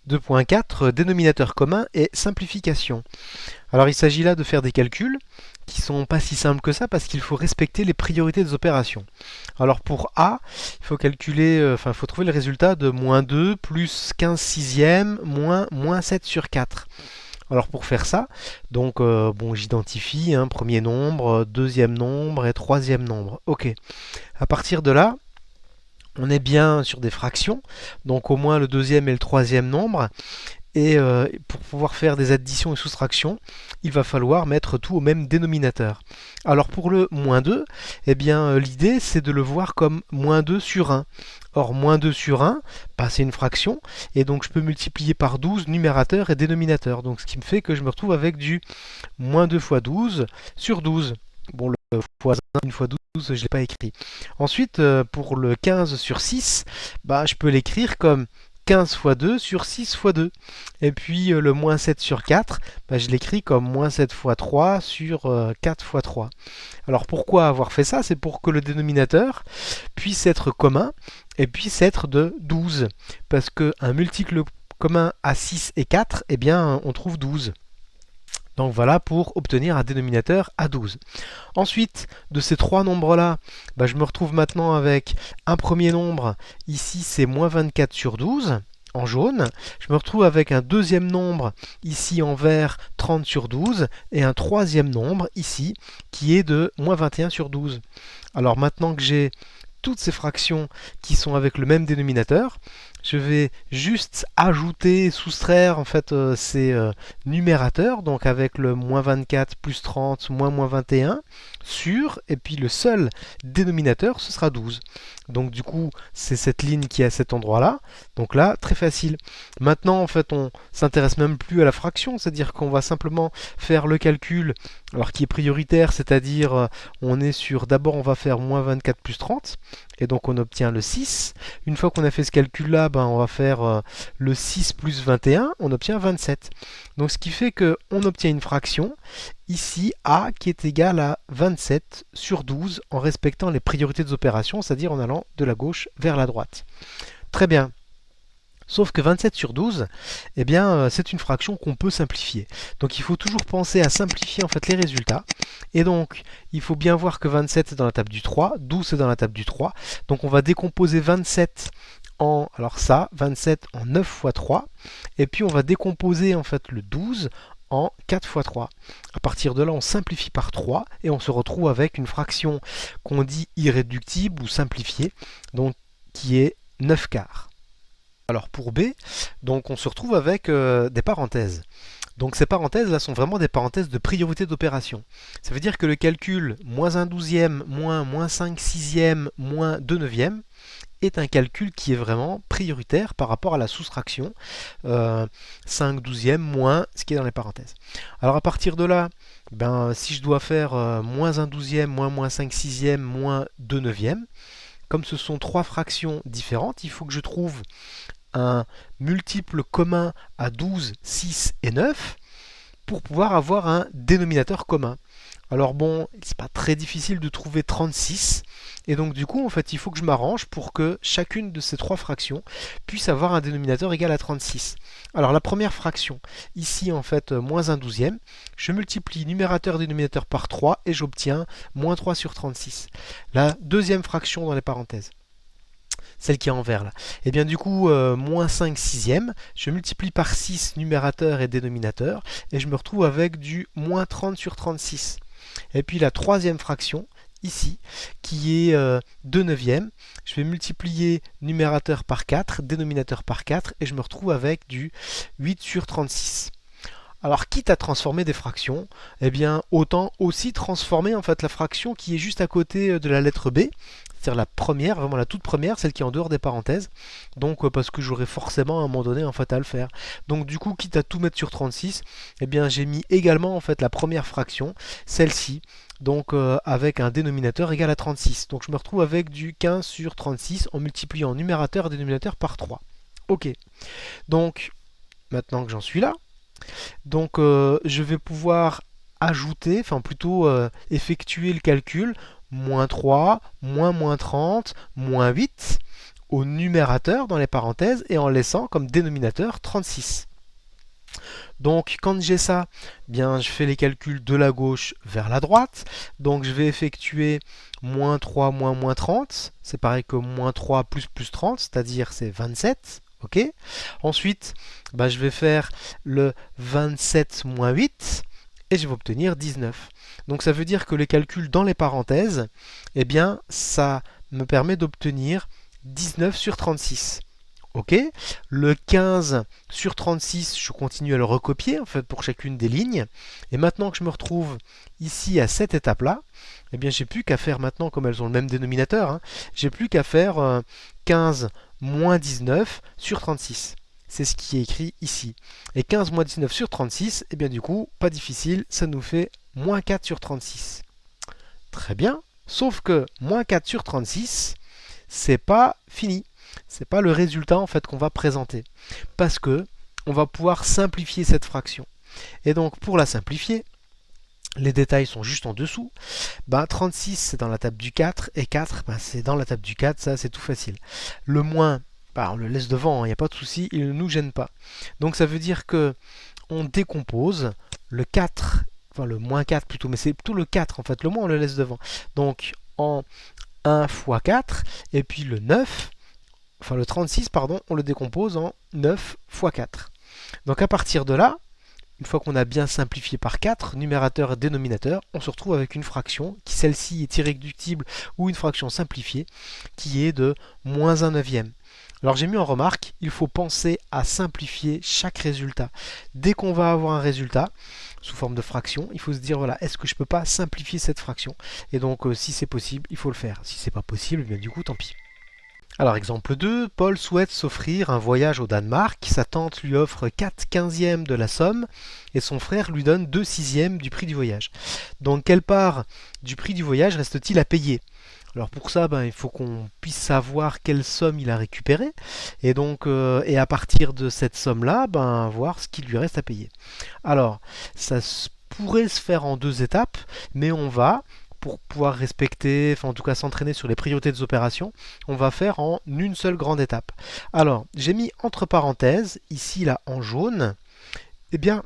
2.4 Dénominateur commun et simplification. Alors il s'agit là de faire des calculs qui sont pas si simples que ça parce qu'il faut respecter les priorités des opérations. Alors pour A, il faut calculer, il faut trouver le résultat de moins 2 plus 15 sixièmes moins 7 sur 4. Alors pour faire ça, donc j'identifie un premier nombre, deuxième nombre et troisième nombre. Ok. À partir de là, on est bien sur des fractions, donc au moins le deuxième et le troisième nombre. Et pour pouvoir faire des additions et soustractions, il va falloir mettre tout au même dénominateur. Alors pour le moins 2, eh bien l'idée c'est de le voir comme moins 2 sur 1. Or moins 2 sur 1, bah, c'est une fraction, et donc je peux multiplier par 12 numérateur et dénominateur. Donc ce qui me fait que je me retrouve avec du moins 2 fois 12 sur 12. Bon, le fois 1, une fois 12, je ne l'ai pas écrit. Ensuite, pour le 15 sur 6, bah, je peux l'écrire comme 15 fois 2 sur 6 fois 2. Et puis le moins 7 sur 4, bah, je l'écris comme moins 7 fois 3 sur 4 fois 3. Alors pourquoi avoir fait ça? C'est pour que le dénominateur puisse être commun et puisse être de 12. Parce qu'un multiple commun à 6 et 4, eh bien on trouve 12. Donc voilà pour obtenir un dénominateur à 12. Ensuite, de ces trois nombres-là, bah, je me retrouve maintenant avec un premier nombre, ici c'est moins 24 sur 12, en jaune. Je me retrouve avec un deuxième nombre, ici en vert, 30 sur 12, et un troisième nombre, ici, qui est de moins 21 sur 12. Alors maintenant que j'ai toutes ces fractions qui sont avec le même dénominateur, je vais juste ajouter, soustraire en fait ces numérateurs, donc avec le moins 24 plus 30 moins 21 sur, et puis le seul dénominateur ce sera 12. Donc du coup c'est cette ligne qui est à cet endroit là, donc là très facile. Maintenant en fait on s'intéresse même plus à la fraction, c'est-à-dire qu'on va simplement faire le calcul alors qui est prioritaire, c'est-à-dire on est sur, d'abord on va faire moins 24 plus 30, et donc on obtient le 6. Une fois qu'on a fait ce calcul-là, ben, on va faire le 6 plus 21, on obtient 27. Donc ce qui fait qu'on obtient une fraction, ici A, qui est égale à 27 sur 12 en respectant les priorités des opérations, c'est-à-dire en allant de la gauche vers la droite. Très bien. Sauf que 27 sur 12, eh bien, c'est une fraction qu'on peut simplifier. Donc il faut toujours penser à simplifier en fait les résultats. Et donc, il faut bien voir que 27 est dans la table du 3, 12 est dans la table du 3. Donc on va décomposer 27 en, alors ça, 27 en 9 fois 3. Et puis on va décomposer en fait le 12 en 4 fois 3. À partir de là, on simplifie par 3 et on se retrouve avec une fraction qu'on dit irréductible ou simplifiée, donc qui est 9 quarts. Alors pour B, donc on se retrouve avec des parenthèses. Donc ces parenthèses là sont vraiment des parenthèses de priorité d'opération. Ça veut dire que le calcul moins 1 douzième moins 5 sixième moins 2 neuvième est un calcul qui est vraiment prioritaire par rapport à la soustraction 5 douzième moins ce qui est dans les parenthèses. Alors à partir de là, ben, si je dois faire moins 1 douzième moins 5 sixième moins 2 neuvième, comme ce sont trois fractions différentes, il faut que je trouve un multiple commun à 12, 6 et 9 pour pouvoir avoir un dénominateur commun. Alors bon, c'est pas très difficile de trouver 36, et donc du coup en fait il faut que je m'arrange pour que chacune de ces trois fractions puisse avoir un dénominateur égal à 36. Alors la première fraction, ici en fait moins 1 douzième, je multiplie numérateur et dénominateur par 3 et j'obtiens moins 3 sur 36. La deuxième fraction dans les parenthèses, celle qui est en vert là. Et bien du coup, moins 5 sixième, je multiplie par 6 numérateur et dénominateur, et je me retrouve avec du moins 30 sur 36. Et puis la troisième fraction, ici, qui est 2 neuvième, je vais multiplier numérateur par 4, dénominateur par 4, et je me retrouve avec du 8 sur 36. Alors, quitte à transformer des fractions, eh bien, autant aussi transformer en fait la fraction qui est juste à côté de la lettre B, c'est-à-dire la première, vraiment la toute première, celle qui est en dehors des parenthèses. Donc, parce que j'aurai forcément à un moment donné en fait à le faire. Donc, du coup, quitte à tout mettre sur 36, eh bien, j'ai mis également en fait la première fraction, celle-ci, donc avec un dénominateur égal à 36. Donc, je me retrouve avec du 15 sur 36 en multipliant numérateur et dénominateur par 3. Ok. Donc, maintenant que j'en suis là, donc je vais pouvoir ajouter, enfin plutôt effectuer le calcul, moins 3, moins 30, moins 8, au numérateur dans les parenthèses et en laissant comme dénominateur 36. Donc quand j'ai ça, bien je fais les calculs de la gauche vers la droite. Donc je vais effectuer moins 3 moins 30. C'est pareil que moins 3 plus 30, c'est-à-dire c'est 27. Ok. Ensuite, je vais faire le 27 moins 8 et je vais obtenir 19. Donc ça veut dire que les calculs dans les parenthèses, eh bien ça me permet d'obtenir 19 sur 36. Ok, le 15 sur 36, je continue à le recopier en fait pour chacune des lignes. Et maintenant que je me retrouve ici à cette étape-là, eh bien j'ai plus qu'à faire maintenant, comme elles ont le même dénominateur, j'ai plus qu'à faire 15 moins 19 sur 36. C'est ce qui est écrit ici. Et 15 moins 19 sur 36, eh bien du coup, pas difficile, ça nous fait moins 4 sur 36. Très bien, sauf que moins 4 sur 36, c'est pas fini. C'est pas le résultat en fait qu'on va présenter. Parce que on va pouvoir simplifier cette fraction. Et donc pour la simplifier, les détails sont juste en dessous. 36 c'est dans la table du 4 et 4 c'est dans la table du 4, ça c'est tout facile. Le moins, on le laisse devant, il n'y a pas de souci, il ne nous gêne pas. Donc ça veut dire que on décompose le 4, enfin le moins 4 plutôt, mais c'est plutôt le 4 en fait, le moins on le laisse devant. Donc en 1 fois 4, et puis le 9, enfin le 36, on le décompose en 9 fois 4. Donc à partir de là, une fois qu'on a bien simplifié par 4, numérateur et dénominateur, on se retrouve avec une fraction qui, celle-ci, est irréductible ou une fraction simplifiée qui est de moins 1 neuvième. Alors j'ai mis en remarque, il faut penser à simplifier chaque résultat. Dès qu'on va avoir un résultat sous forme de fraction, il faut se dire, voilà, est-ce que je ne peux pas simplifier cette fraction? Et donc si c'est possible, il faut le faire. Si c'est pas possible, bien du coup, tant pis. Alors exemple 2, Paul souhaite s'offrir un voyage au Danemark, sa tante lui offre 4/15e de la somme et son frère lui donne 2/6e du prix du voyage. Donc quelle part du prix du voyage reste-t-il à payer? Alors pour ça, il faut qu'on puisse savoir quelle somme il a récupérée et donc et à partir de cette somme-là, voir ce qu'il lui reste à payer. Alors ça pourrait se faire en deux étapes, mais on va, pour pouvoir respecter, enfin en tout cas s'entraîner sur les priorités des opérations, on va faire en une seule grande étape. Alors, j'ai mis entre parenthèses, ici là en jaune, eh bien,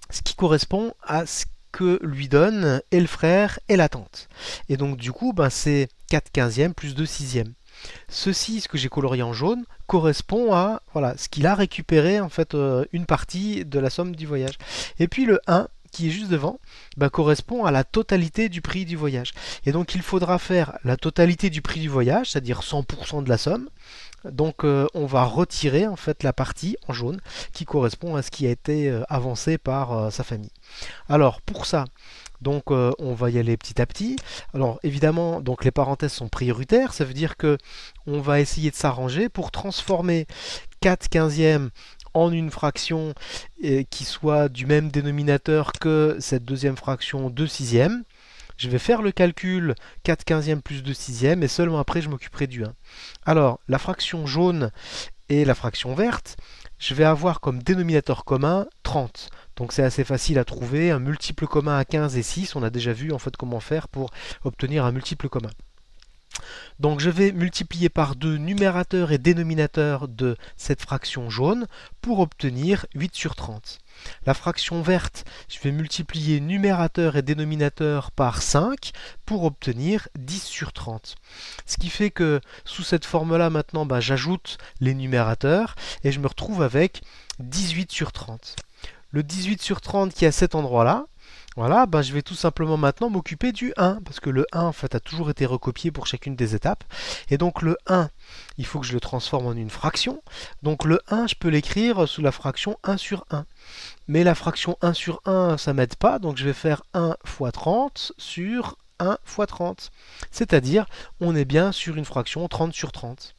ce qui correspond à ce que lui donnent et le frère et la tante. Et donc du coup, c'est 4/15e plus 2/6e. Ceci, ce que j'ai colorié en jaune, correspond à ce qu'il a récupéré en fait une partie de la somme du voyage. Et puis le 1, qui est juste devant, correspond à la totalité du prix du voyage. Et donc il faudra faire la totalité du prix du voyage, c'est-à-dire 100% de la somme. Donc on va retirer en fait la partie en jaune qui correspond à ce qui a été avancé par sa famille. Alors pour ça, donc on va y aller petit à petit. Alors évidemment, donc les parenthèses sont prioritaires, ça veut dire que on va essayer de s'arranger pour transformer 4/15e en une fraction qui soit du même dénominateur que cette deuxième fraction 2/6e. Je vais faire le calcul 4/15e plus 2/6e et seulement après je m'occuperai du 1. Alors la fraction jaune et la fraction verte, je vais avoir comme dénominateur commun 30. Donc c'est assez facile à trouver, un multiple commun à 15 et 6, on a déjà vu en fait comment faire pour obtenir un multiple commun. Donc je vais multiplier par 2 numérateur et dénominateur de cette fraction jaune pour obtenir 8 sur 30. La fraction verte, je vais multiplier numérateur et dénominateur par 5 pour obtenir 10 sur 30. Ce qui fait que sous cette forme-là, maintenant, j'ajoute les numérateurs et je me retrouve avec 18 sur 30. Le 18 sur 30 qui est à cet endroit-là, voilà, je vais tout simplement maintenant m'occuper du 1, parce que le 1 en fait a toujours été recopié pour chacune des étapes. Et donc le 1, il faut que je le transforme en une fraction. Donc le 1, je peux l'écrire sous la fraction 1 sur 1. Mais la fraction 1 sur 1, ça ne m'aide pas, donc je vais faire 1 fois 30 sur 1 fois 30. C'est-à-dire, on est bien sur une fraction 30 sur 30.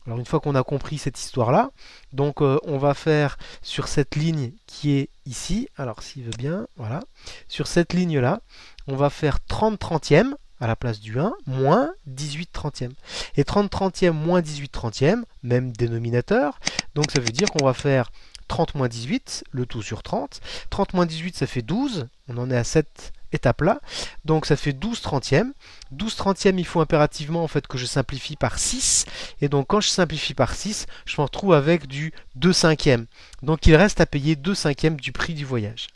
Alors une fois qu'on a compris cette histoire-là, donc on va faire sur cette ligne qui est ici, alors s'il veut bien, voilà, sur cette ligne-là, on va faire 30 trentièmes à la place du 1, moins 18 trentièmes. Et 30 trentièmes moins 18 trentièmes, même dénominateur, donc ça veut dire qu'on va faire 30 moins 18, le tout sur 30. 30 moins 18, ça fait 12, on en est à 7 étape-là. Donc ça fait 12 trentièmes. 12 trentièmes, il faut impérativement en fait que je simplifie par 6. Et donc quand je simplifie par 6, je me retrouve avec du 2 cinquièmes. Donc il reste à payer 2 cinquièmes du prix du voyage.